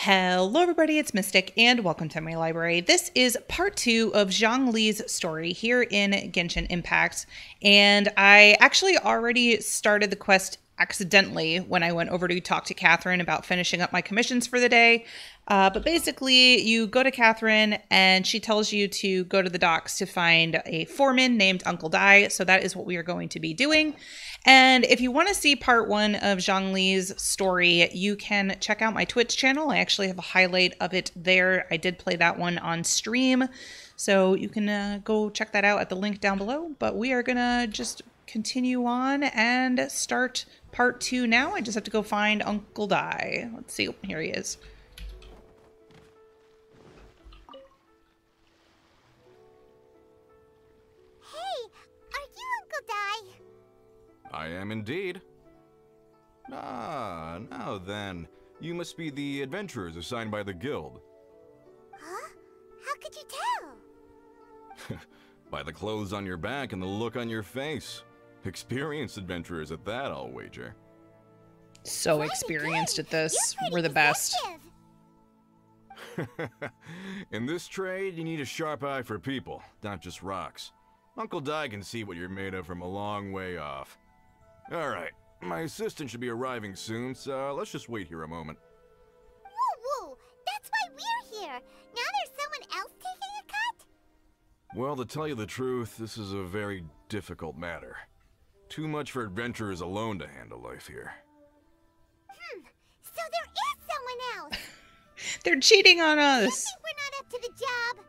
Hello everybody, it's Mystic and welcome to my library. This is part 2 of Zhongli's story here in Genshin Impact, and I actually already started the quest accidentally when I went over to talk to Catherine about finishing up my commissions for the day. But basically, you go to Catherine and she tells you to go to the docks to find a foreman named Uncle Dai. So that is what we are going to be doing. And if you want to see part 1 of Zhongli's story, you can check out my Twitch channel. I actually have a highlight of it there. I did play that one on stream. So you can go check that out at the link down below. But we are going to just continue on and start part 2 now. I just have to go find Uncle Dai. Let's see. Here he is. I am indeed. Ah, now then. You must be the adventurers assigned by the guild. Huh? How could you tell? By the clothes on your back and the look on your face. Experienced adventurers at that, I'll wager. So experienced at this. We're the best. In this trade, you need a sharp eye for people, not just rocks. Uncle Dai can see what you're made of from a long way off. Alright, my assistant should be arriving soon, so let's just wait here a moment. Woo-woo! That's why we're here! Now there's someone else taking a cut? Well, to tell you the truth, this is a very difficult matter. Too much for adventurers alone to handle life here. So there is someone else! They're cheating on us! You think we're not up to the job?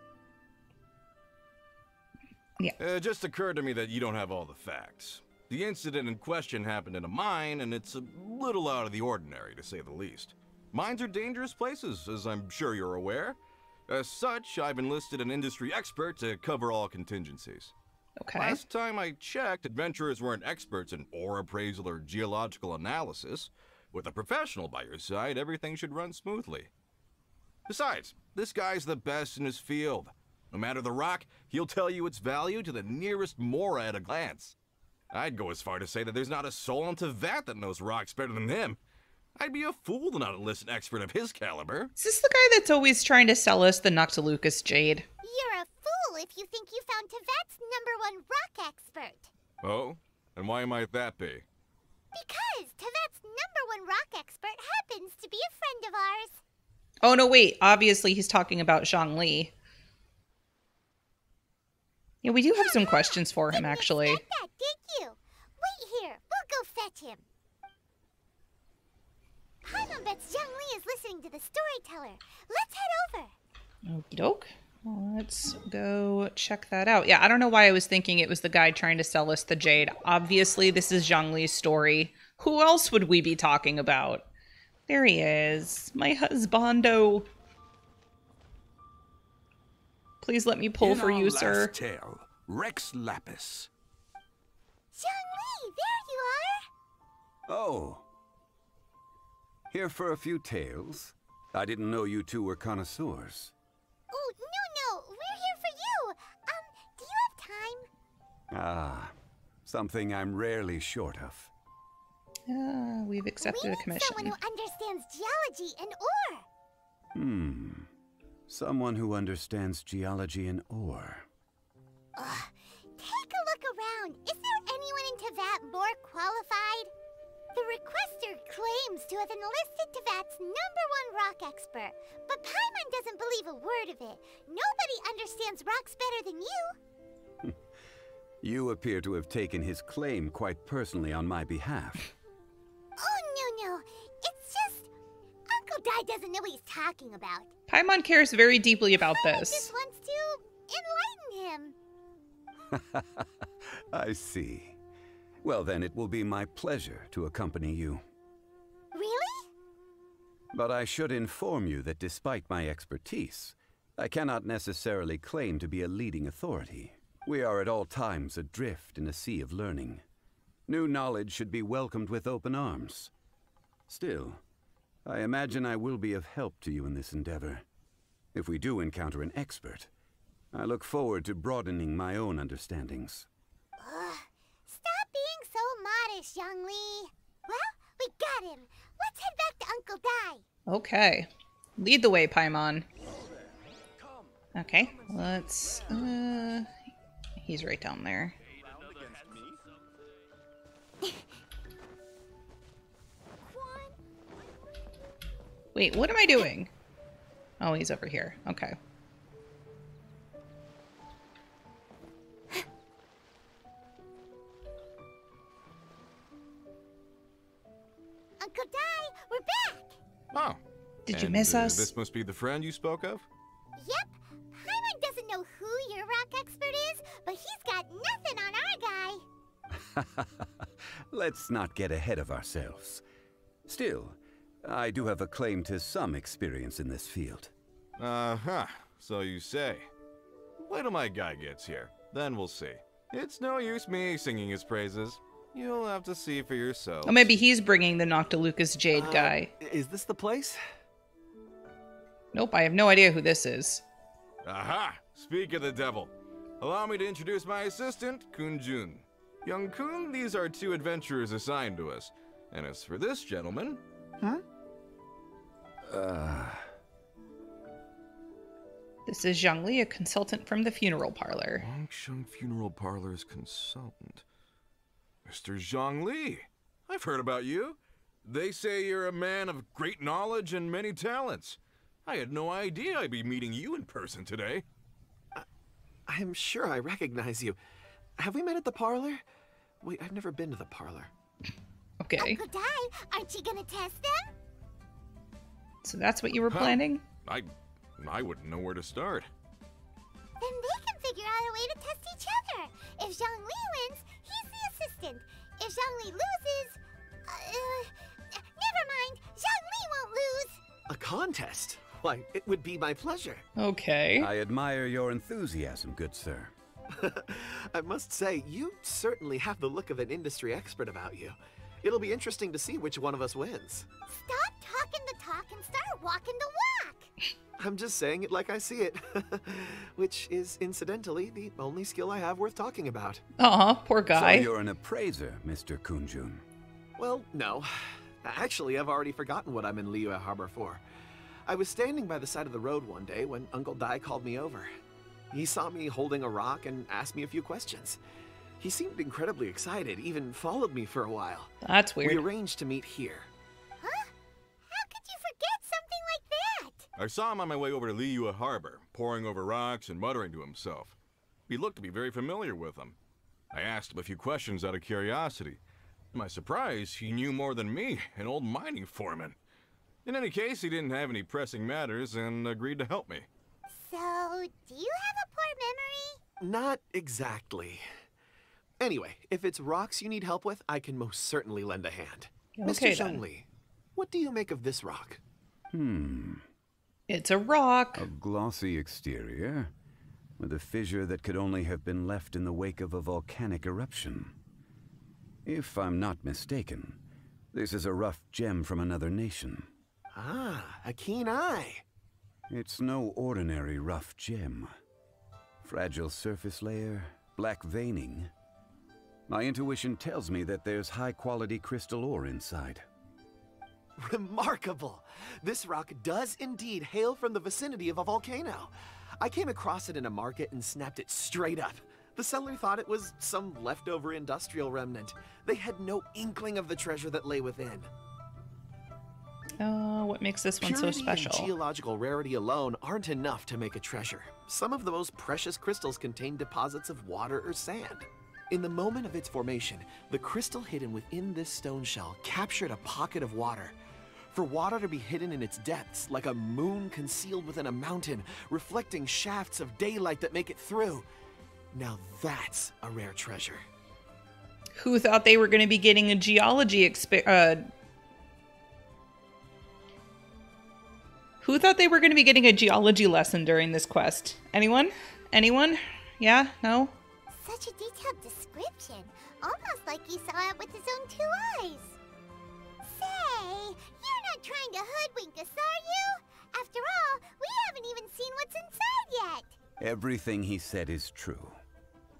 Yeah. It just occurred to me that you don't have all the facts. The incident in question happened in a mine, and it's a little out of the ordinary, to say the least. Mines are dangerous places, as I'm sure you're aware. As such, I've enlisted an industry expert to cover all contingencies. Okay. Last time I checked, adventurers weren't experts in ore appraisal or geological analysis. With a professional by your side, everything should run smoothly. Besides, this guy's the best in his field. No matter the rock, he'll tell you its value to the nearest mora at a glance. I'd go as far to say that there's not a soul on Tevat that knows rocks better than him. I'd be a fool to not enlist an expert of his caliber. Is this the guy that's always trying to sell us the Noctilucus Jade? You're a fool if you think you found Tevat's #1 rock expert. Oh? And why might that be? Because Tevat's #1 rock expert happens to be a friend of ours. Oh, no, wait. Obviously, he's talking about Zhongli. Yeah, we do have some questions for him, actually. Didn't expect that, did you? Wait here. We'll go fetch him. Paimon bets Zhongli is listening to the storyteller. Let's head over. Okie doke. Well, let's go check that out. Yeah, I don't know why I was thinking it was the guy trying to sell us the jade. Obviously, this is Zhongli's story. Who else would we be talking about? There he is. My husbando. Please let me pull for you, sir. Last tale, Rex Lapis. Zhongli, there you are. Oh. Here for a few tales? I didn't know you two were connoisseurs. Oh, no, we're here for you. Do you have time? Ah, something I'm rarely short of. We've accepted a commission. Someone who understands geology and ore. Someone who understands geology and ore. Take a look around. Is there anyone in Tevat more qualified? The requester claims to have enlisted Tevat's #1 rock expert, but Paimon doesn't believe a word of it. Nobody understands rocks better than you. You appear to have taken his claim quite personally on my behalf. Oh, no. It's just... Uncle Dai doesn't know what he's talking about. Paimon cares very deeply about Paimon this. just wants to enlighten him. I see. Well, then it will be my pleasure to accompany you. Really? But I should inform you that despite my expertise, I cannot necessarily claim to be a leading authority. We are at all times adrift in a sea of learning. New knowledge should be welcomed with open arms. Still, I imagine I will be of help to you in this endeavor. If we do encounter an expert, I look forward to broadening my own understandings. Stop being so modest, Zhongli. Well, we got him. Let's head back to Uncle Dai. Okay. Lead the way, Paimon. Okay, let's... he's right down there. Wait, what am I doing? Oh, he's over here. Okay. Uncle Dai, we're back! Oh. Did you miss us? This must be the friend you spoke of? Yep. Paimon doesn't know who your rock expert is, but he's got nothing on our guy. Let's not get ahead of ourselves. Still, I do have a claim to some experience in this field. Uh-huh. So you say. Wait till my guy gets here. Then we'll see. It's no use me singing his praises. You'll have to see for yourself. Oh, maybe he's bringing the Noctilucus Jade guy. Is this the place? Nope, I have no idea who this is. Aha! Speak of the devil. Allow me to introduce my assistant, Kunjun. Young Kun, these are 2 adventurers assigned to us. And as for this gentleman... Huh? This is Zhongli, a consultant from the funeral parlor. Longsheng Funeral Parlor's consultant. Mr. Zhongli, I've heard about you. They say you're a man of great knowledge and many talents. I had no idea I'd be meeting you in person today. I'm sure I recognize you. Have we met at the parlor? Wait, I've never been to the parlor. Okay, Uncle Dai, aren't you gonna test them? so that's what you were planning? I wouldn't know where to start. Then they can figure out a way to test each other. If Zhongli wins, he's the assistant. If Zhongli loses... never mind. Zhongli won't lose. A contest? Why, it would be my pleasure. Okay. I admire your enthusiasm, good sir. I must say, you certainly have the look of an industry expert about you. It'll be interesting to see which one of us wins. Stop talking the talk and start walking the walk. I'm just saying it like I see it. Which is, incidentally, the only skill I have worth talking about. Aw, poor guy. So you're an appraiser, Mr. Kunjun. Well, no. Actually, I've already forgotten what I'm in Liyue Harbor for. I was standing by the side of the road one day when Uncle Dai called me over. He saw me holding a rock and asked me a few questions. He seemed incredibly excited, even followed me for a while. That's We weird. arranged to meet here. Huh? How could you forget something like that? I saw him on my way over to Liyue Harbor, poring over rocks and muttering to himself. He looked to be very familiar with them. I asked him a few questions out of curiosity. To my surprise, he knew more than me, an old mining foreman. In any case, he didn't have any pressing matters and agreed to help me. So, do you have a poor memory? Not exactly. Anyway, if it's rocks you need help with, I can most certainly lend a hand. Okay, Mr. then. Zhongli, what do you make of this rock? It's a rock. A glossy exterior, with a fissure that could only have been left in the wake of a volcanic eruption. If I'm not mistaken, this is a rough gem from another nation. Ah, a keen eye. It's no ordinary rough gem. Fragile surface layer, black veining. My intuition tells me that there's high-quality crystal ore inside. Remarkable! This rock does indeed hail from the vicinity of a volcano. I came across it in a market and snapped it straight up. The seller thought it was some leftover industrial remnant. They had no inkling of the treasure that lay within. What makes this one so Purity special? and geological rarity alone aren't enough to make a treasure. Some of the most precious crystals contain deposits of water or sand. In the moment of its formation, the crystal hidden within this stone shell captured a pocket of water. For water to be hidden in its depths, like a moon concealed within a mountain, reflecting shafts of daylight that make it through. Now that's a rare treasure. Who thought they were going to be getting a geology Who thought they were going to be getting a geology lesson during this quest? Anyone? Anyone? Yeah? No? Such a detailed description. Almost like he saw it with his own 2 eyes. Say, you're not trying to hoodwink us, are you? After all, we haven't even seen what's inside yet. Everything he said is true.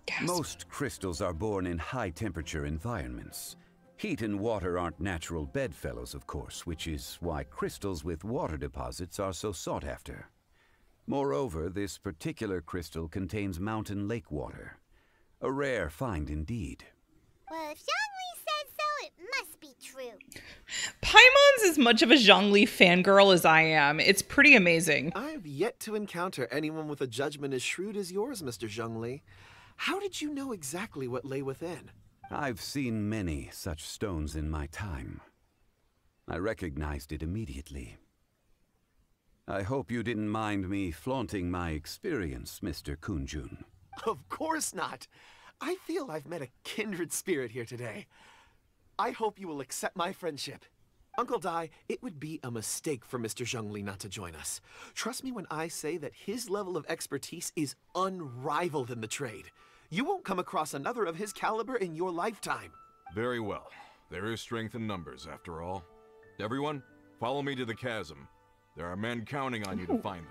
Gasp. Most crystals are born in high-temperature environments. Heat and water aren't natural bedfellows, of course, which is why crystals with water deposits are so sought after. Moreover, this particular crystal contains mountain lake water. A rare find indeed. Well, if Zhongli says so, it must be true. Paimon's as much of a Zhongli fangirl as I am. It's pretty amazing. I've yet to encounter anyone with a judgment as shrewd as yours, Mr. Zhongli. How did you know exactly what lay within? I've seen many such stones in my time. I recognized it immediately. I hope you didn't mind me flaunting my experience, Mr. Kunjun. Of course not. I feel I've met a kindred spirit here today. I hope you will accept my friendship. Uncle Dai, it would be a mistake for Mr. Zhongli not to join us. Trust me when I say that his level of expertise is unrivaled in the trade. You won't come across another of his caliber in your lifetime. Very well. There is strength in numbers, after all. Everyone, follow me to the chasm. There are men counting on you to find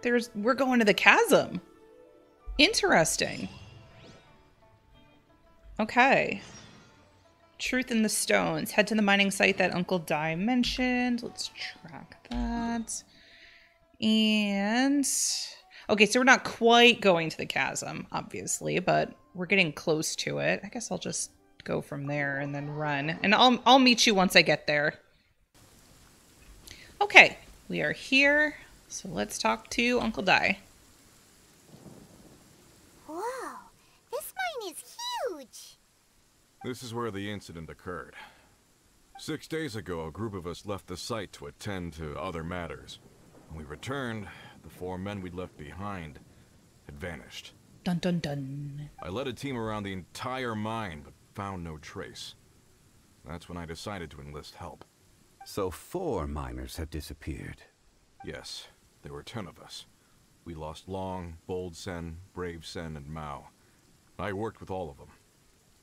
them. We're going to the chasm. Interesting. Okay. Truth in the stones. Head to the mining site that Uncle Dai mentioned. Let's track that. And okay, so we're not quite going to the chasm, obviously, but we're getting close to it. I guess I'll just go from there and then run. And I'll meet you once I get there. Okay, we are here. So let's talk to Uncle Dai. Whoa, this mine is huge. This is where the incident occurred. 6 days ago, a group of us left the site to attend to other matters. When we returned, the 4 men we'd left behind had vanished. Dun dun dun. I led a team around the entire mine, but found no trace. That's when I decided to enlist help. So 4 miners have disappeared. Yes, there were 10 of us. We lost Long, Bold Sen, Brave Sen, and Mao. I worked with all of them.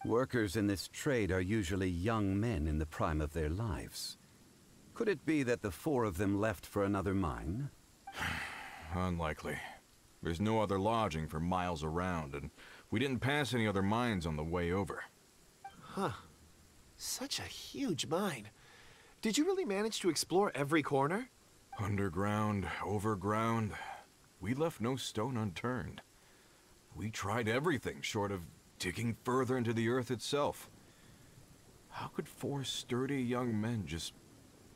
Workers in this trade are usually young men in the prime of their lives. Could it be that the 4 of them left for another mine? Unlikely. There's no other lodging for miles around, and we didn't pass any other mines on the way over. Huh. Such a huge mine. Did you really manage to explore every corner? Underground, overground. We left no stone unturned. We tried everything short of digging further into the earth itself. How could 4 sturdy young men just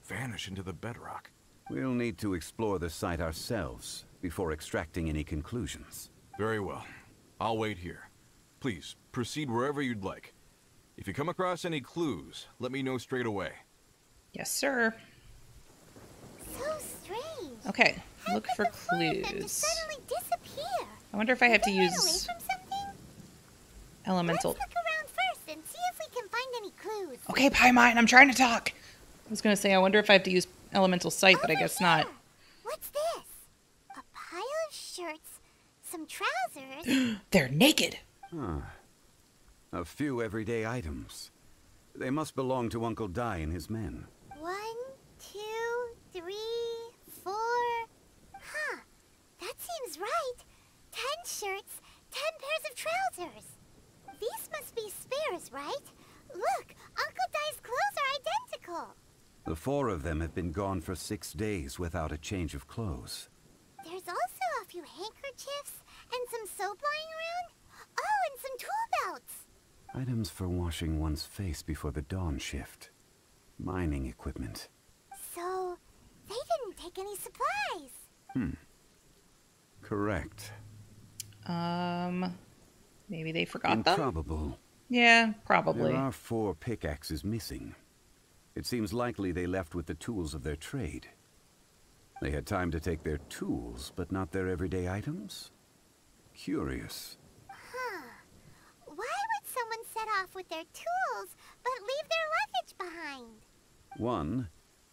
vanish into the bedrock? We'll need to explore the site ourselves before extracting any conclusions. Very well. I'll wait here. Please, proceed wherever you'd like. If you come across any clues, let me know straight away. Yes, sir. So strange. Okay, How look could for the 4 of them just clues. suddenly disappear? I wonder if I have to Did they run away use from something? elemental. Let's look around first and see if we can find any clues. Okay, Paimon, I'm trying to talk. I was going to say, I wonder if I have to use elemental sight, but I Over guess here. not. What's this? A pile of shirts, some trousers. They're naked. A few everyday items. They must belong to Uncle Dai and his men. 1, 2, 3, 4. Huh. That seems right. 10 shirts, 10 pairs of trousers. These must be spares, right? Look, Uncle Dai's clothes are identical. The 4 of them have been gone for 6 days without a change of clothes. There's also a few handkerchiefs and some soap lying around. Oh, and some tool belts. Items for washing one's face before the dawn shift. Mining equipment. So, they didn't take any supplies. Correct. Maybe they forgot them? Improbable. Yeah, probably. There are 4 pickaxes missing. It seems likely they left with the tools of their trade. They had time to take their tools, but not their everyday items? Curious. Huh. Why would someone set off with their tools, but leave their luggage behind? 1,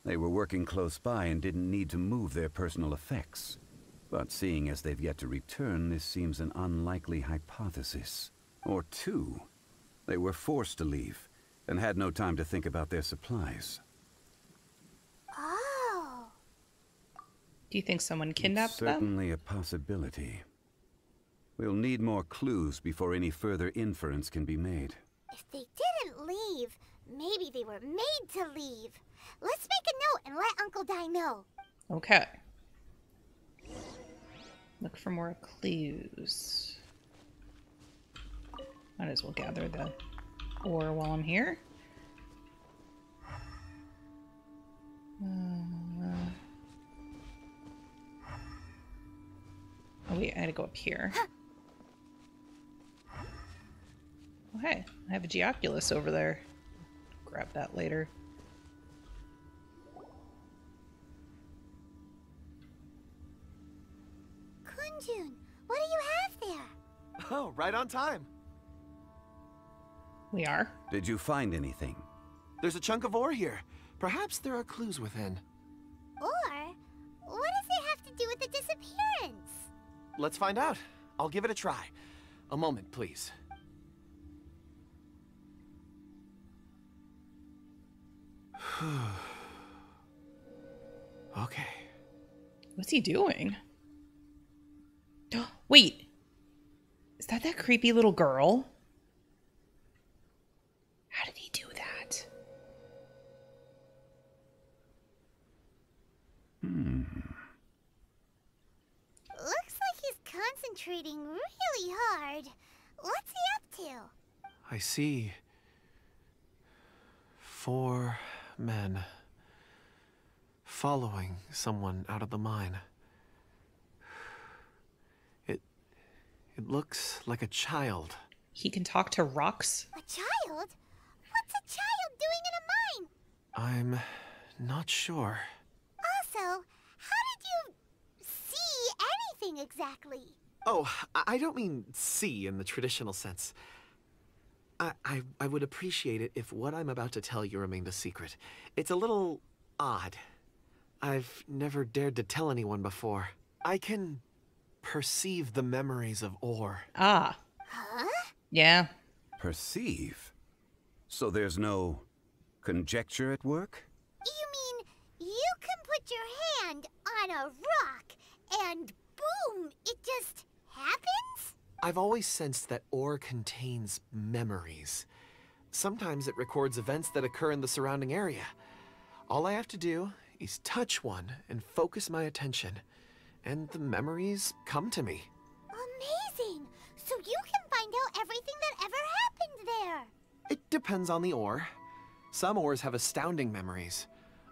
they were working close by and didn't need to move their personal effects. But seeing as they've yet to return, this seems an unlikely hypothesis. Or 2, they were forced to leave and had no time to think about their supplies. Oh. Do you think someone kidnapped them? Certainly a possibility. We'll need more clues before any further inference can be made. If they didn't leave, Maybe they were made to leave. Let's make a note and let Uncle Di know. Okay. Look for more clues. Might as well gather the ore while I'm here. Oh wait, I had to go up here. Oh hey, I have a Geoculus over there. Grab that later. Kunjun, what do you have there? Oh, right on time. We are. Did you find anything? There's a chunk of ore here. Perhaps there are clues within. Or, what does it have to do with the disappearance? Let's find out. I'll give it a try. A moment, please. Okay. What's he doing? Wait. Is that creepy little girl? How did he do that? Looks like he's concentrating really hard. What's he up to? I see 4 men following someone out of the mine. It looks like a child. He can talk to rocks? A child? What's a child doing in a mine? I'm not sure. Also, how did you see anything exactly? Oh, I don't mean see in the traditional sense. I would appreciate it if what I'm about to tell you remained a secret. It's a little odd. I've never dared to tell anyone before. I can perceive the memories of ore. Ah. Huh? Yeah. Perceive? So there's no conjecture at work? You mean you can put your hand on a rock and boom, it just happens? I've always sensed that ore contains memories. Sometimes it records events that occur in the surrounding area. All I have to do is touch one and focus my attention, and the memories come to me. Amazing! So you can find out everything that ever happened there. It depends on the ore. Some ores have astounding memories.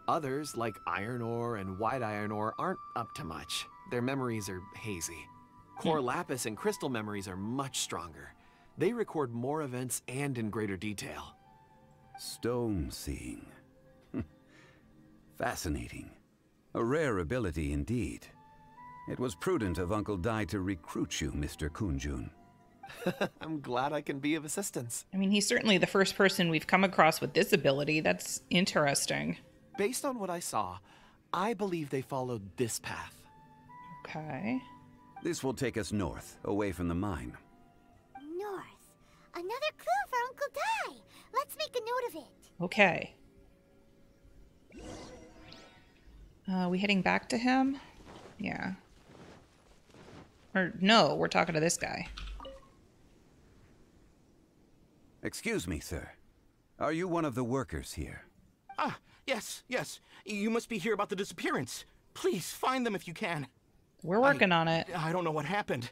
Others, like iron ore and white iron ore, aren't up to much. Their memories are hazy. Core lapis and crystal memories are much stronger. They record more events and in greater detail. Stone seeing. Fascinating. A rare ability indeed. It was prudent of Uncle Di to recruit you, Mr. Kunjun. I'm glad I can be of assistance. I mean, he's certainly the first person we've come across with this ability. That's interesting. Based on what I saw, I believe they followed this path. Okay. This will take us north, away from the mine. North. Another clue for Uncle Di. Let's make a note of it. Okay. We heading back to him? Yeah. Or no, we're talking to this guy. Excuse me, sir. Are you one of the workers here? Ah, yes. You must be here about the disappearance. Please, find them if you can. We're working on it. I don't know what happened.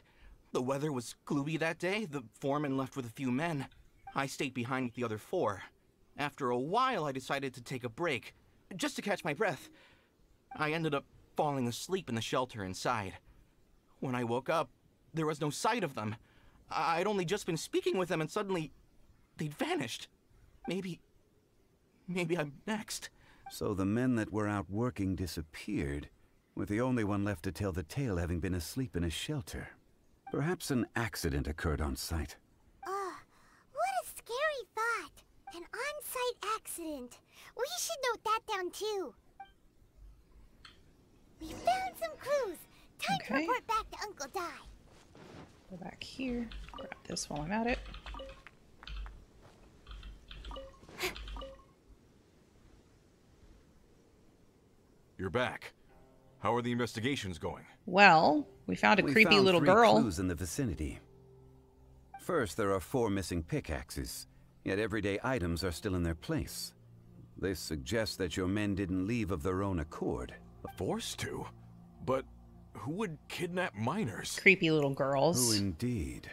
The weather was gloomy that day. The foreman left with a few men. I stayed behind with the other 4. After a while, I decided to take a break, just to catch my breath. I ended up falling asleep in the shelter inside. When I woke up, there was no sight of them. I'd only just been speaking with them and suddenly they'd vanished. Maybe I'm next. So the men that were out working disappeared, with the only one left to tell the tale having been asleep in a shelter. Perhaps an accident occurred on site. What a scary thought. An on-site accident. We should note that down too. We found some clues. Time to Okay. report back to Uncle Di. Go back here. Grab this while I'm at it. You're back. How are the investigations going? Well, we found a We creepy found little 3 girl. clues in the vicinity. First, there are 4 missing pickaxes. Yet everyday items are still in their place. This suggests that your men didn't leave of their own accord. Forced to? But who would kidnap miners? Creepy little girls. Who indeed?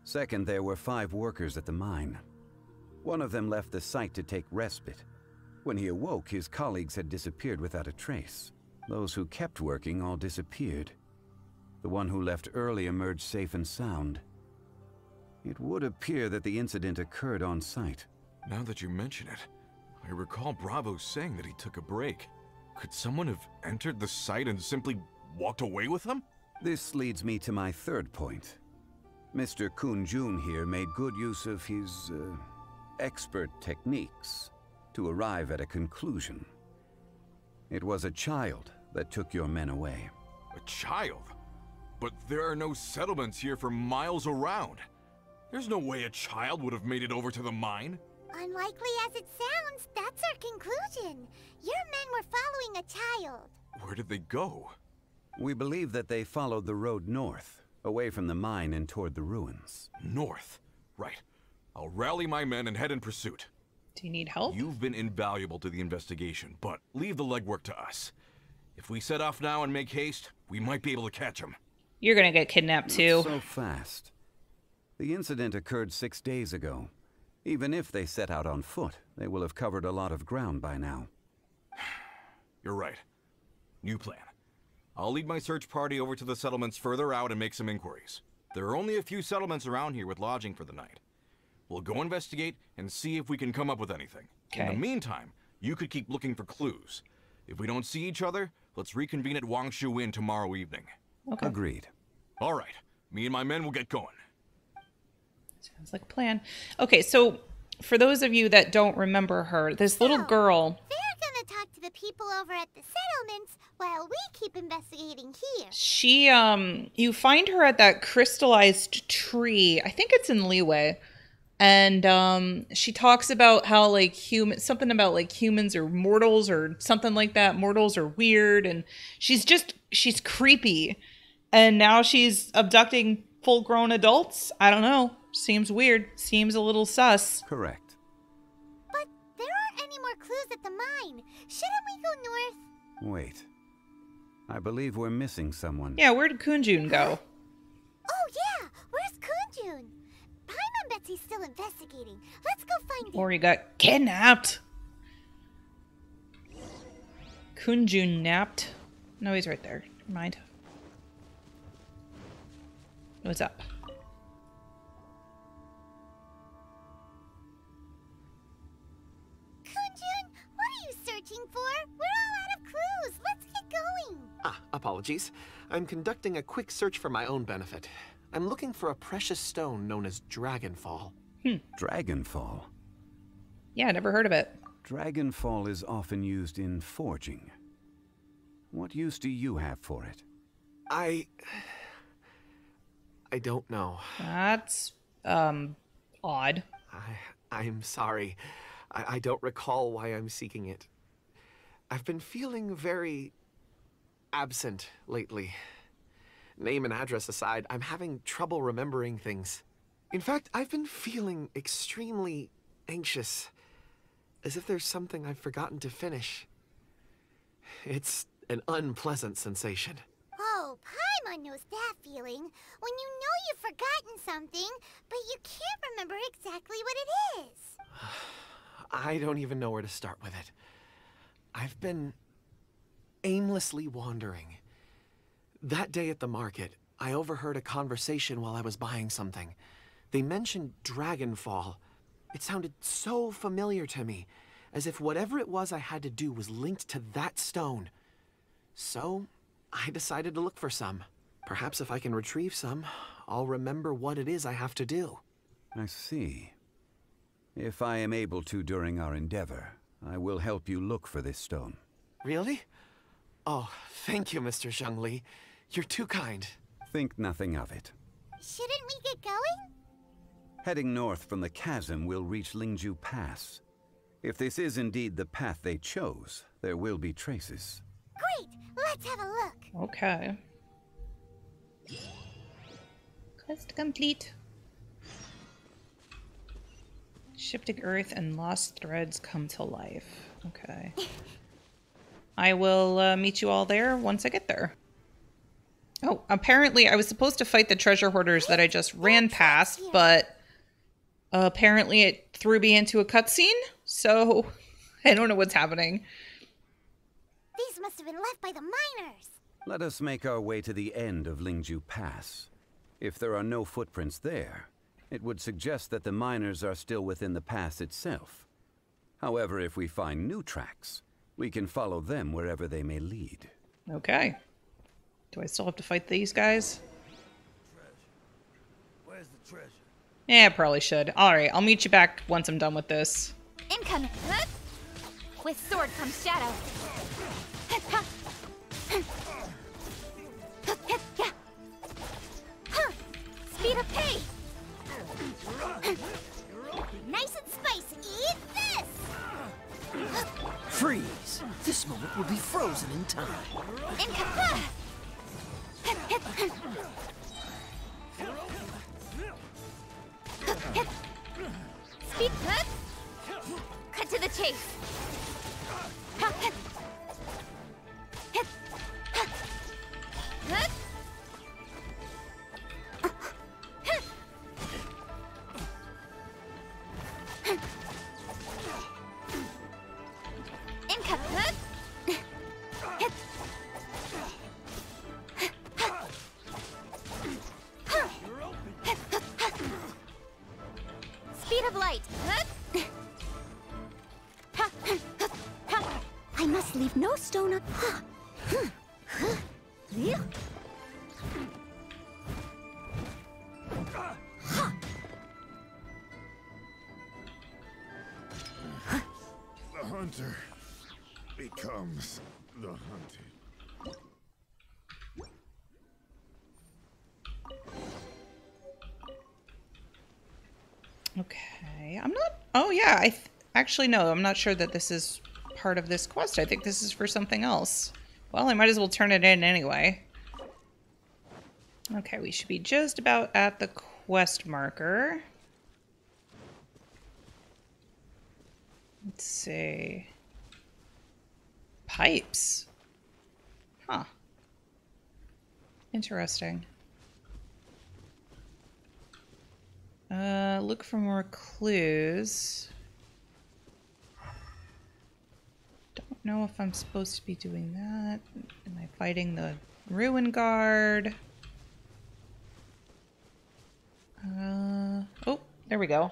Second, there were 5 workers at the mine. One of them left the site to take respite. When he awoke, his colleagues had disappeared without a trace. Those who kept working all disappeared. The one who left early emerged safe and sound. It would appear that the incident occurred on site. Now that you mention it, I recall Bravo saying that he took a break. Could someone have entered the site and simply walked away with him? This leads me to my third point. Mr. Kun-jun here made good use of his, expert techniques to arrive at a conclusion. It was a child that took your men away. A child? But there are no settlements here for miles around. There's no way a child would have made it over to the mine. Unlikely as it sounds, that's our conclusion. Your men were following a child. Where did they go? We believe that they followed the road north, away from the mine and toward the ruins. North. Right. I'll rally my men and head in pursuit. Do you need help? You've been invaluable to the investigation, but leave the legwork to us. If we set off now and make haste, we might be able to catch him. You're gonna get kidnapped too. Not so fast. The incident occurred 6 days ago. Even if they set out on foot, they will have covered a lot of ground by now. You're right. New plan. I'll lead my search party over to the settlements further out and make some inquiries. There are only a few settlements around here with lodging for the night. We'll go investigate and see if we can come up with anything. Okay. In the meantime, you could keep looking for clues. If we don't see each other, let's reconvene at Wangshu Inn tomorrow evening. Okay. Agreed. All right. Me and my men will get going. Sounds like a plan. Okay, so for those of you that don't remember her, this little girl. They're gonna talk to the people over at the settlements while we keep investigating here. She, you find her at that crystallized tree. I think it's in Liyue. And she talks about how like something about like humans are mortals or something like that. Mortals are weird, and she's creepy. And now she's abducting full-grown adults. I don't know. Seems weird. Seems a little sus. Correct. But there aren't any more clues at the mine. Shouldn't we go north? Wait. I believe we're missing someone. Yeah, where did Kun-jun go? Oh yeah, where's Kun-jun? Paimon bets he's still investigating. Let's go find him. Or he got kidnapped. Kun-jun napped. No, he's right there. Never mind. What's up? Kun-jun, what are you searching for? We're all out of clues. Let's get going. Apologies. I'm conducting a quick search for my own benefit. I'm looking for a precious stone known as Dragonfall. Dragonfall. Yeah, never heard of it. Dragonfall is often used in forging. What use do you have for it? I don't know. That's, odd. I'm sorry. I don't recall why I'm seeking it. I've been feeling very absent lately. Name and address aside, I'm having trouble remembering things. In fact, I've been feeling extremely anxious, as if there's something I've forgotten to finish. It's an unpleasant sensation. Oh, Paimon knows that feeling. When you know you've forgotten something, but you can't remember exactly what it is. I don't even know where to start with it. I've been aimlessly wandering. That day at the market, I overheard a conversation while I was buying something. They mentioned Dragonfall. It sounded so familiar to me, as if whatever it was I had to do was linked to that stone. So, I decided to look for some. Perhaps if I can retrieve some, I'll remember what it is I have to do. I see. If I am able to during our endeavor, I will help you look for this stone. Really? Oh, thank you, Mr. Zhongli. You're too kind. Think nothing of it. Shouldn't we get going? Heading north from the chasm, we'll reach Lingju Pass. If this is indeed the path they chose, there will be traces. Great, let's have a look. Okay. Quest complete. Shifting earth and lost threads come to life. Okay. I will meet you all there once I get there. Oh, apparently I was supposed to fight the treasure hoarders that I just ran past, but apparently it threw me into a cutscene, so I don't know what's happening. These must have been left by the miners. Let us make our way to the end of Lingju Pass. If there are no footprints there, it would suggest that the miners are still within the pass itself. However, if we find new tracks, we can follow them wherever they may lead. Okay. Do I still have to fight these guys? Where's the treasure? Yeah, I probably should. Alright, I'll meet you back once I'm done with this. Incoming. With sword comes shadow. Speed of pace. Nice and spicy. Eat this. Freeze! This moment will be frozen in time. Speed. Cut to the chase. Speed of light. I must leave no stone up. The hunter becomes the hunted. Okay, I'm not... Oh, yeah, actually, no, I'm not sure that this is part of this quest. I think this is for something else. Well, I might as well turn it in anyway. Okay, we should be just about at the quest marker. Let's see. Pipes. Huh. Interesting. Look for more clues. Don't know if I'm supposed to be doing that. Am I fighting the ruin guard? Oh, there we go.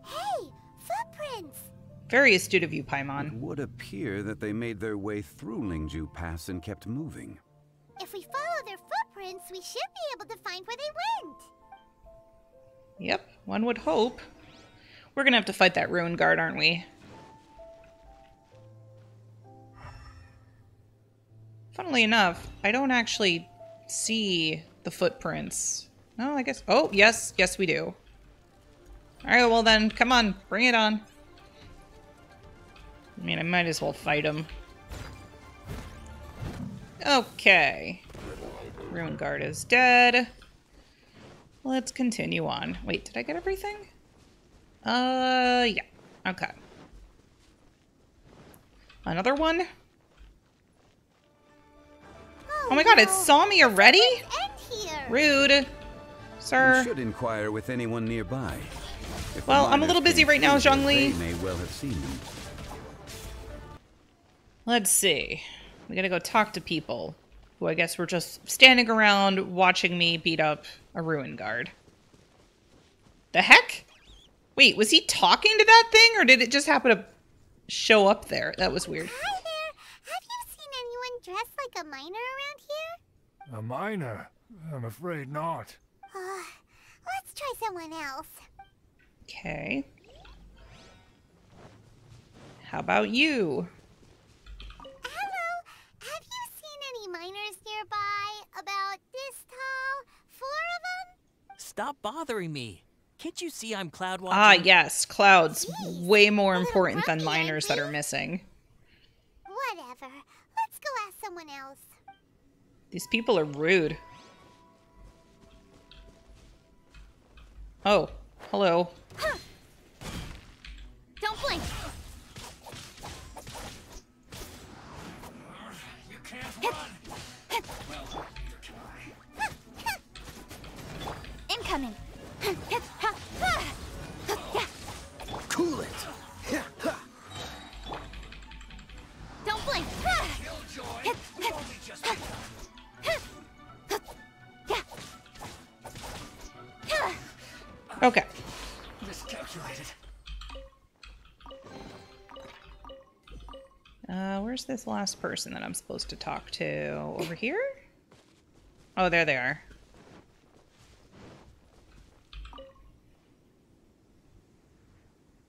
Hey, footprints. Very astute of you, It Paimon. would appear that they made their way through Lingju Pass and kept moving. If we follow their footprints, we should be able to find where they went. Yep, one would hope. We're gonna have to fight that ruin guard, aren't we? Funnily enough, I don't actually see the footprints. No, I guess... Oh, yes, yes we do. Alright, well then, come on, bring it on. I mean, I might as well fight him. Okay. Ruin guard is dead. Let's continue on. Wait, did I get everything? Yeah. Okay. Another one? Oh my god, it saw me already? End here. Rude. Sir. You should inquire with anyone nearby. If the Well, I'm a miners little busy came right now, through here, Zhongli. They may well have seen them. Let's see. We gotta go talk to people who I guess were just standing around watching me beat up a ruin guard. The heck? Wait, was he talking to that thing or did it just happen to show up there? That was weird. Hi there. Have you seen anyone dressed like a miner around here? A miner? I'm afraid not. Let's try someone else. Okay. How about you? Hello. Have you seen any miners nearby? About this tall? 4 of them? Stop bothering me. Can't you see I'm cloud Ah, watching? yes. Clouds. Jeez, Way more a little important than grumpy, miners that aren't are you? missing. Whatever. Let's go ask someone else. These people are rude. Oh, hello. Don't blink. You can't run. Well, neither can I. Incoming. Cool it. Don't blink. Killjoy, we've only just begun. Okay. Miscalculated. Where's this last person that I'm supposed to talk to? Over here? Oh, there they are.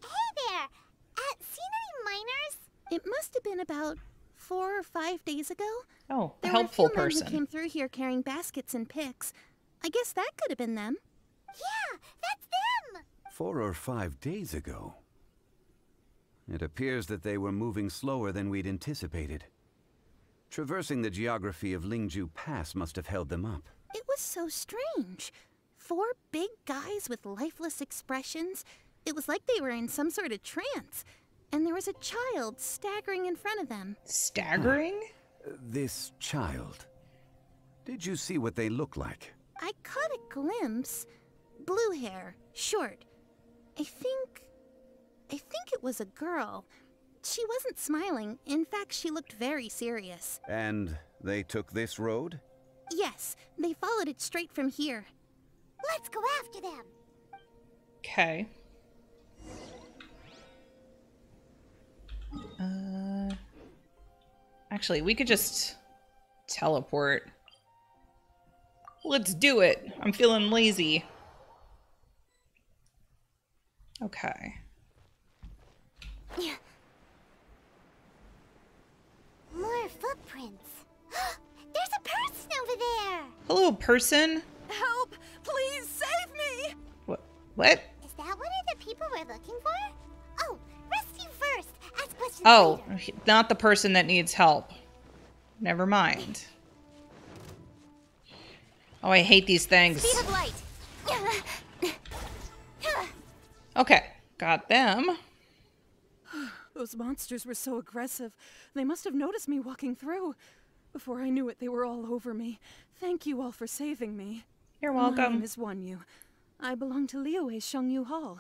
Hey there. Seen any miners? It must have been about 4 or 5 days ago. Oh, a There helpful were a few men person. who came through here carrying baskets and picks. I guess that could have been them. Yeah, that's them. 4 or 5 days ago. It appears that they were moving slower than we'd anticipated. Traversing the geography of Lingju Pass must have held them up. It was so strange. 4 big guys with lifeless expressions. It was like they were in some sort of trance. And there was a child staggering in front of them. Staggering? This child. Did you see what they look like? I caught a glimpse. Blue hair, short. I think it was a girl. She wasn't smiling. In fact, she looked very serious. And they took this road? Yes, they followed it straight from here. Let's go after them. Okay. Actually, we could just teleport. Let's do it. I'm feeling lazy. Okay. More footprints. There's a person over there. Hello, person. Help! Please save me! What? Is that one of the people we're looking for? Oh, rescue first. Ask questions Oh, later. not the person that needs help. Never mind. Oh, I hate these things. Speed of light. Okay, got them. Those monsters were so aggressive. They must have noticed me walking through. Before I knew it, they were all over me. Thank you all for saving me. You're My welcome. name is Wanyu. I belong to Liyue's Shengyu Hall.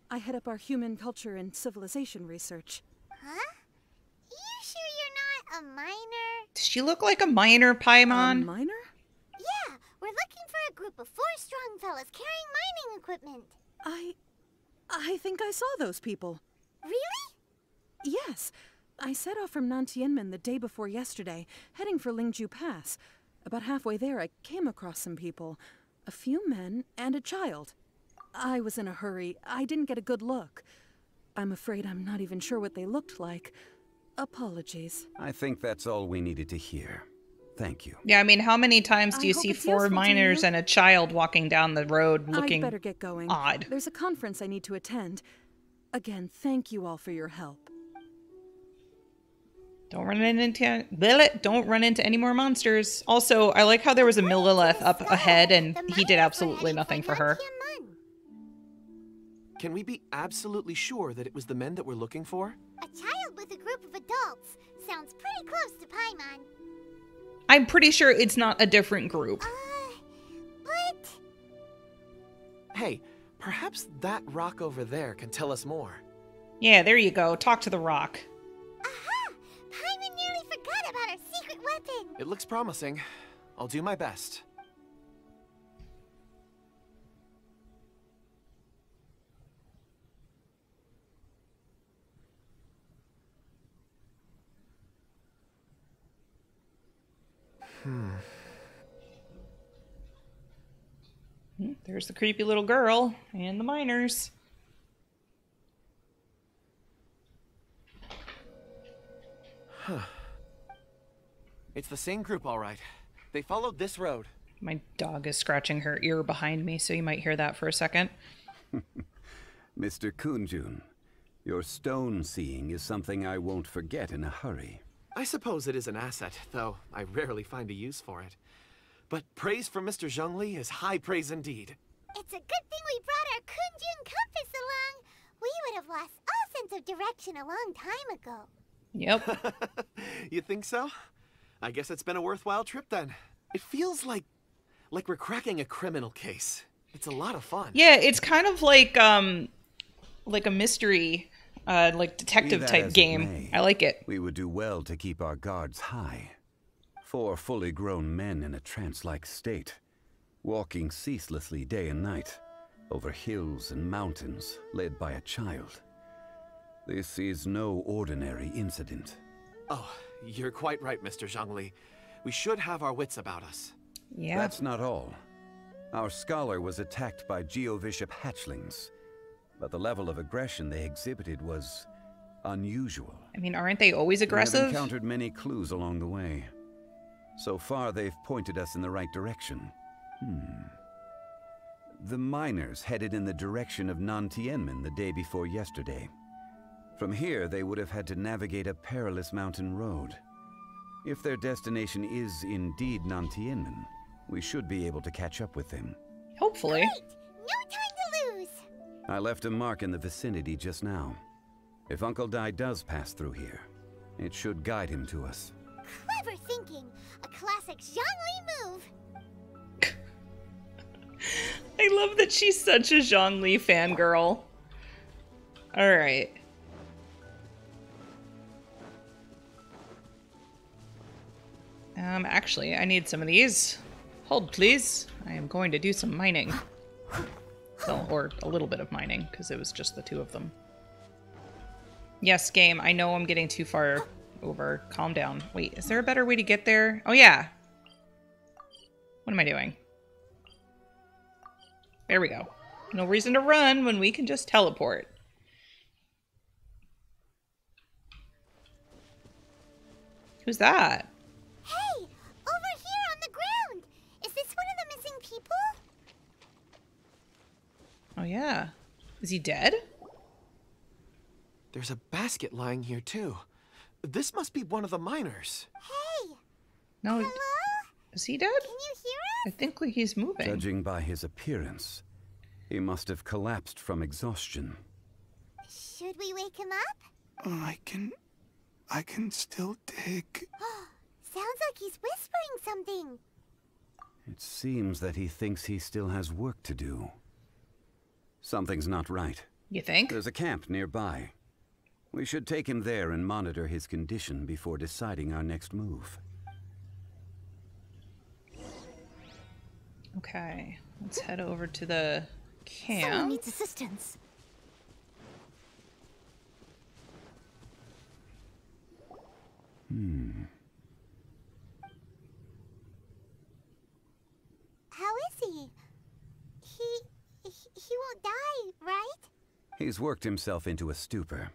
I head up our human culture and civilization research. Huh? You sure you're not a miner? Does she look like a miner, Paimon? Miner? Yeah, we're looking for a group of 4 strong fellas carrying mining equipment. I think I saw those people. Really? Yes. I set off from Nantianmen the day before yesterday, heading for Lingju Pass. About halfway there, I came across some people. A few men and a child. I was in a hurry. I didn't get a good look. I'm afraid I'm not even sure what they looked like. Apologies. I think that's all we needed to hear. Thank you. Yeah, I mean, how many times do I you hope see it's 4 useful to miners you. and a child walking down the road looking I'd better get going. odd? There's a conference I need to attend. Again, thank you all for your help. Don't run into any more monsters. Also, I like how there was a Millilith up ahead and he did absolutely nothing for her. Can we be absolutely sure that it was the men that we're looking for? A child with a group of adults. Sounds pretty close to Paimon. I'm pretty sure it's not a different group. But... Hey, perhaps that rock over there can tell us more. Yeah, there you go. Talk to the rock. Aha! Paimon nearly forgot about our secret weapon. It looks promising. I'll do my best. There's the creepy little girl and the miners. It's the same group, all right. They followed this road. My dog is scratching her ear behind me, so you might hear that for a second. Mr. Kunjun, your stone seeing is something I won't forget in a hurry. I suppose it is an asset, though I rarely find a use for it. But praise from Mr. Zhongli is high praise indeed. It's a good thing we brought our Kunjun compass along. We would have lost all sense of direction a long time ago. Yep. You think so? I guess it's been a worthwhile trip then. It feels like we're cracking a criminal case. It's a lot of fun. Yeah, it's kind of like a mystery, like detective type game. I like it. We would do well to keep our guards high. 4 fully grown men in a trance-like state, walking ceaselessly day and night, over hills and mountains, led by a child. This is no ordinary incident. Oh, you're quite right, Mr. Zhongli. We should have our wits about us. Yeah. That's not all. Our scholar was attacked by Geovishap hatchlings, but the level of aggression they exhibited was unusual. I mean, aren't they always aggressive? We have encountered many clues along the way. So far, they've pointed us in the right direction. The miners headed in the direction of Nantianmen the day before yesterday. From here, they would have had to navigate a perilous mountain road. If their destination is indeed Nantianmen, we should be able to catch up with them. Hopefully. Great! No time to lose! I left a mark in the vicinity just now. If Uncle Dai does pass through here, it should guide him to us. Clever thinking. A classic Zhongli move. I love that she's such a Zhongli fangirl. Alright. Actually, I need some of these. Hold, please. I am going to do some mining. Well, or a little bit of mining, because it was just the 2 of them. Yes, game, I know I'm getting too far over. Calm down. Wait, is there a better way to get there? Oh, yeah. What am I doing? There we go. No reason to run when we can just teleport. Who's that? Hey! Over here on the ground! Is this one of the missing people? Oh, yeah. Is he dead? There's a basket lying here, too. This must be one of the miners. Hey! No. Hello? Is he dead? Can you hear I us? think he's moving. Judging by his appearance, he must have collapsed from exhaustion. Should we wake him up? I can still dig. Sounds like he's whispering something. It seems that he thinks he still has work to do. Something's not right. You think? There's a camp nearby. We should take him there and monitor his condition before deciding our next move. Okay, let's head over to the camp. Someone needs assistance. How is he? He won't die, right? He's worked himself into a stupor.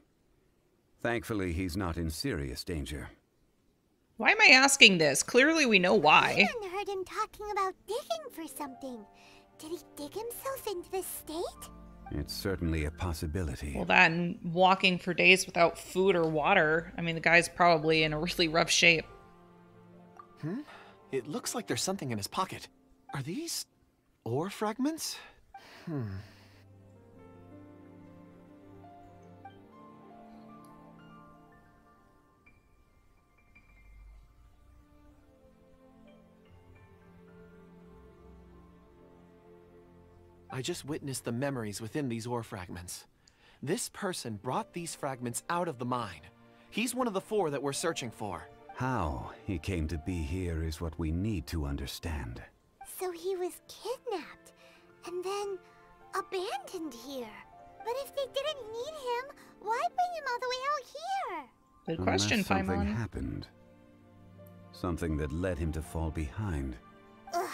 Thankfully, he's not in serious danger. Why am I asking this? Clearly we know why. I heard him talking about digging for something. Did he dig himself into this state? It's certainly a possibility. Well, that and walking for days without food or water. I mean, the guy's probably in a really rough shape. It looks like there's something in his pocket. Are these ore fragments? I just witnessed the memories within these ore fragments. This person brought these fragments out of the mine. He's one of the 4 that we're searching for. How he came to be here is what we need to understand. So he was kidnapped and then abandoned here. But if they didn't need him, why bring him all the way out here? Good question, Unless something Paimon. happened. Something that led him to fall behind. Ugh.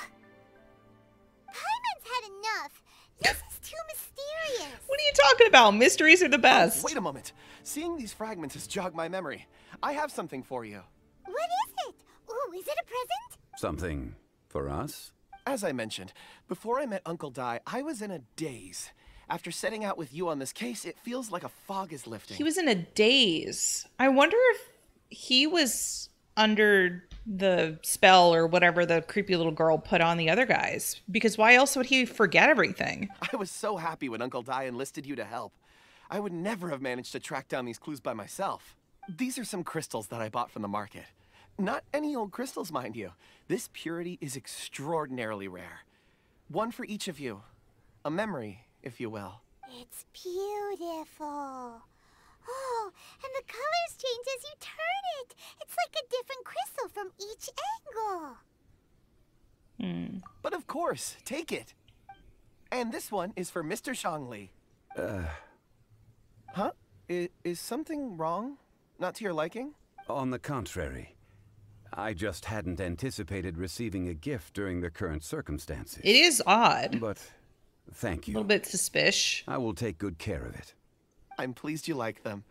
Paimon's had enough. This is too mysterious. What are you talking about? Mysteries are the best. Wait a moment. Seeing these fragments has jogged my memory. I have something for you. What is it? Ooh, is it a present? Something for us? As I mentioned, before I met Uncle Dai, I was in a daze. After setting out with you on this case, it feels like a fog is lifting. He was in a daze. I wonder if he was under the spell or whatever the creepy little girl put on the other guys. Because why else would he forget everything? I was so happy when Uncle Dai enlisted you to help. I would never have managed to track down these clues by myself. These are some crystals that I bought from the market. Not any old crystals, mind you. This purity is extraordinarily rare. One for each of you. A memory, if you will. It's beautiful. Oh, and the colors change as you turn it. It's like a different crystal from each angle. But of course, take it. And this one is for Mr. Zhongli. Huh? Is something wrong? Not to your liking? On the contrary. I just hadn't anticipated receiving a gift during the current circumstances. It is odd. But thank you. A little bit suspicious. I will take good care of it. I'm pleased you like them.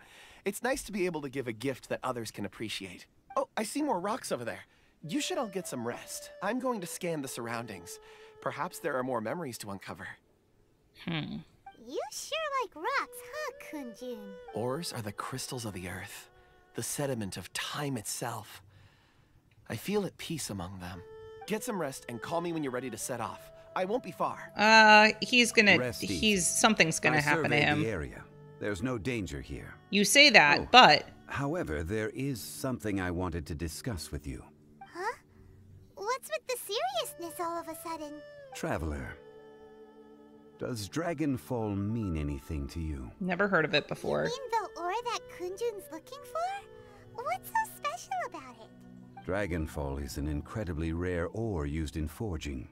It's nice to be able to give a gift that others can appreciate. Oh, I see more rocks over there. You should all get some rest. I'm going to scan the surroundings. Perhaps there are more memories to uncover. You sure like rocks, huh, Kunjun? Ores are the crystals of the earth, the sediment of time itself. I feel at peace among them. Get some rest and call me when you're ready to set off. I won't be far. Something's gonna happen to him. The area. There's no danger here. You say that, but... However, there is something I wanted to discuss with you. Huh? What's with the seriousness all of a sudden? Traveler, does Dragonfall mean anything to you? Never heard of it before. You mean the ore that Kunjun's looking for? What's so special about it? Dragonfall is an incredibly rare ore used in forging.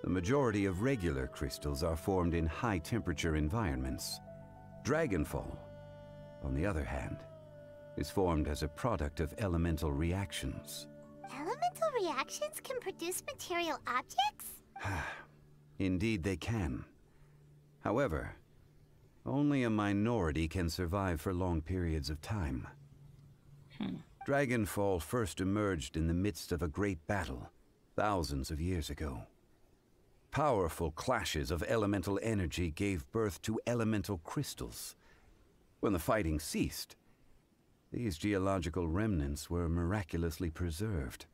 The majority of regular crystals are formed in high-temperature environments. Dragonfall, on the other hand, is formed as a product of elemental reactions. Elemental reactions can produce material objects? Indeed they can. However, only a minority can survive for long periods of time. Dragonfall first emerged in the midst of a great battle, thousands of years ago. Powerful clashes of elemental energy gave birth to elemental crystals. When the fighting ceased, these geological remnants were miraculously preserved.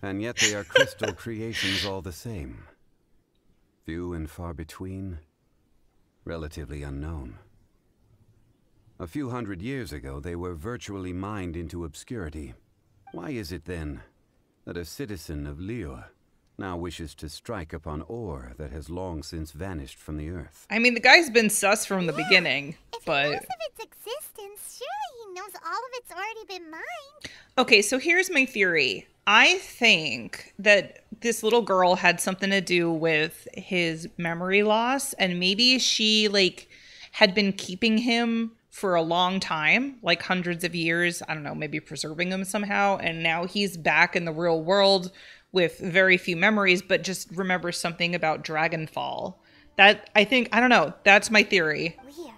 And yet they are crystal creations all the same. Few and far between, relatively unknown. A few hundred years ago, they were virtually mined into obscurity. Why is it then that a citizen of Liyue now wishes to strike upon ore that has long since vanished from the earth? I mean, the guy's been sus from the beginning, but... If he knows of its existence, surely he knows all of it's already been mined. Okay, so here's my theory. I think that this little girl had something to do with his memory loss, and maybe she, had been keeping him for a long time, like hundreds of years, I don't know, maybe preserving him somehow, and now he's back in the real world with very few memories, but just remembers something about Dragonfall. That, I don't know, that's my theory. Weird.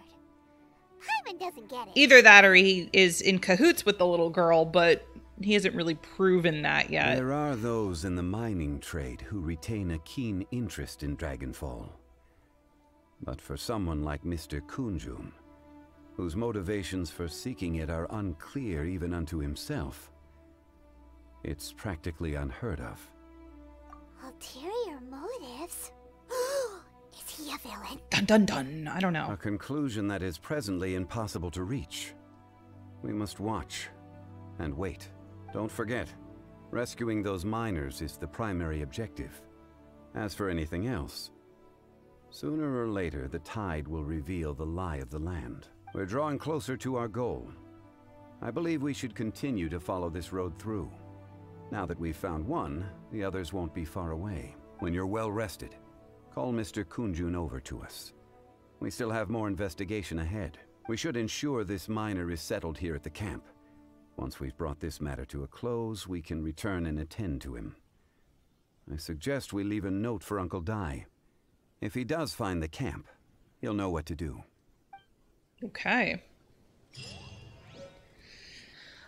Paimon doesn't get it. Either that or he is in cahoots with the little girl, but he hasn't really proven that yet. There are those in the mining trade who retain a keen interest in Dragonfall. But for someone like Mr. Kunjun, whose motivations for seeking it are unclear even unto himself, it's practically unheard of. Ulterior motives? Is he a villain? Dun dun dun, I don't know. A conclusion that is presently impossible to reach. We must watch and wait. Don't forget, rescuing those miners is the primary objective. As for anything else, sooner or later the tide will reveal the lie of the land. We're drawing closer to our goal. I believe we should continue to follow this road through. Now that we've found one, the others won't be far away. When you're well rested, call Mr. Kunjun over to us. We still have more investigation ahead. We should ensure this miner is settled here at the camp. Once we've brought this matter to a close, we can return and attend to him. I suggest we leave a note for Uncle Dai. If he does find the camp, he'll know what to do. Okay.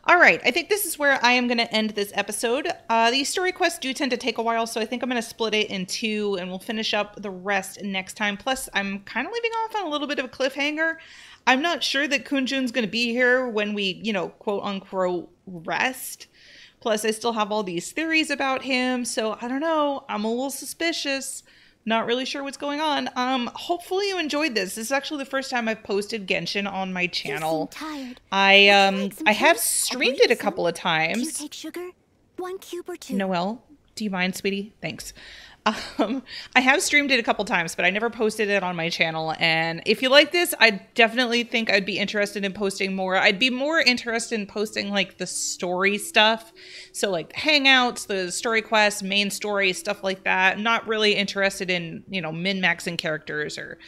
All right, I think this is where I am going to end this episode. These story quests do tend to take a while, so I think I'm going to split it in two, and we'll finish up the rest next time. Plus, I'm kind of leaving off on a little bit of a cliffhanger. I'm not sure that Kunjun's going to be here when we, you know, quote unquote rest. Plus, I still have all these theories about him, so I don't know. I'm a little suspicious. Not really sure what's going on. Hopefully you enjoyed this. This is actually the first time I've posted Genshin on my channel. I have streamed it a couple of times. Do you take sugar? 1 cube or 2? Noelle, do you mind, sweetie? Thanks. I have streamed it a couple times, but I never posted it on my channel. And if you like this, I definitely think I'd be interested in posting more. I'd be more interested in posting like the story stuff. So like hangouts, the story quests, main story, stuff like that. Not really interested in, you know, min-maxing characters or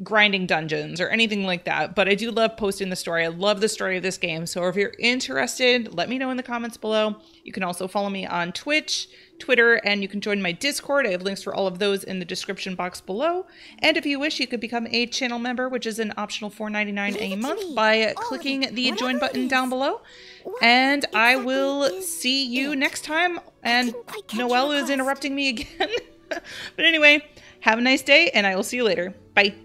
grinding dungeons or anything like that. But I do love posting the story. I love the story of this game. So if you're interested, let me know in the comments below. You can also follow me on Twitch, Twitter, and you can join my Discord. I have links for all of those in the description box below. And if you wish, you could become a channel member, which is an optional $4.99 a month by clicking the join button down below. And I will see you next time. And Noelle is interrupting me again. But anyway, have a nice day, and I will see you later. Bye.